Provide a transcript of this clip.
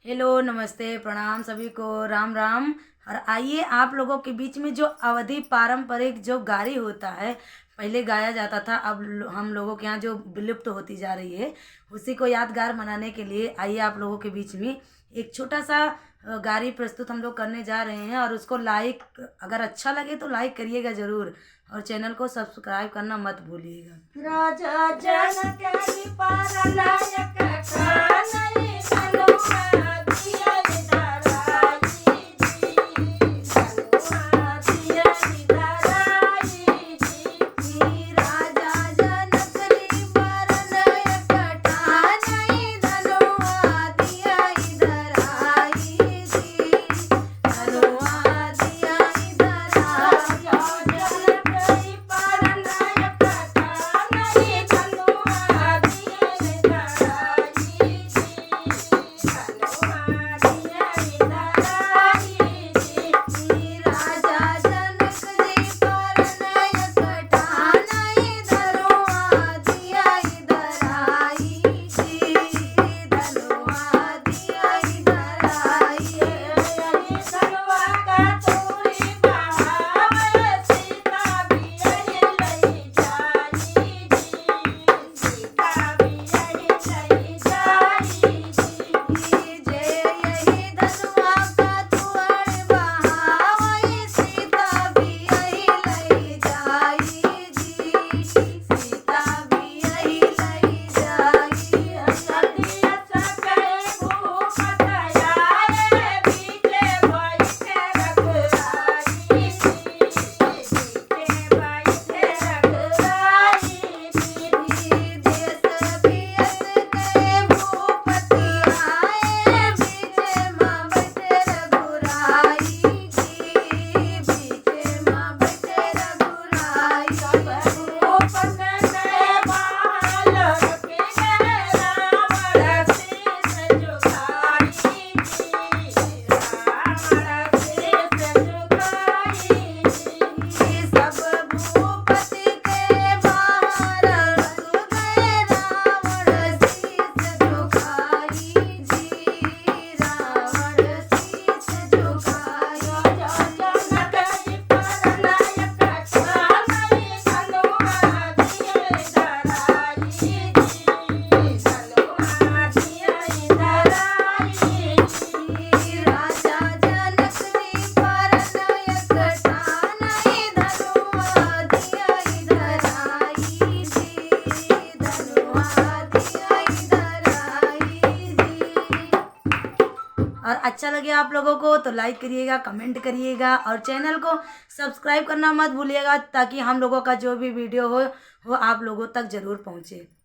Hello, नमस्ते, प्रणाम सभी को, राम राम। और आइए आप लोगों के बीच में जो अवधि पारंपरिक जो गारी होता है, पहले गाया जाता था, अब हम लोगों के यहाँ जो विलुप्त होती जा रही है, उसी को यादगार मनाने के लिए आइए आप लोगों के बीच में एक छोटा सा गारी प्रस्तुत हम लोग करने जा रहे हैं। और उसको लाइक, अगर अच्छा लगे तो लाइक करिएगा ज़रूर, और चैनल को सब्सक्राइब करना मत भूलिएगा। राजा जनक की पारनायक कानई तनुआ दिया निधराई जी, तनुआ दिया निधराई जी। राजा जनक की पारनायक कानई तनुआ दिया निधराई जी, तनुआ दिया निधराई। और अच्छा लगे आप लोगों को तो लाइक करिएगा, कमेंट करिएगा, और चैनल को सब्सक्राइब करना मत भूलिएगा, ताकि हम लोगों का जो भी वीडियो हो वो आप लोगों तक ज़रूर पहुँचे।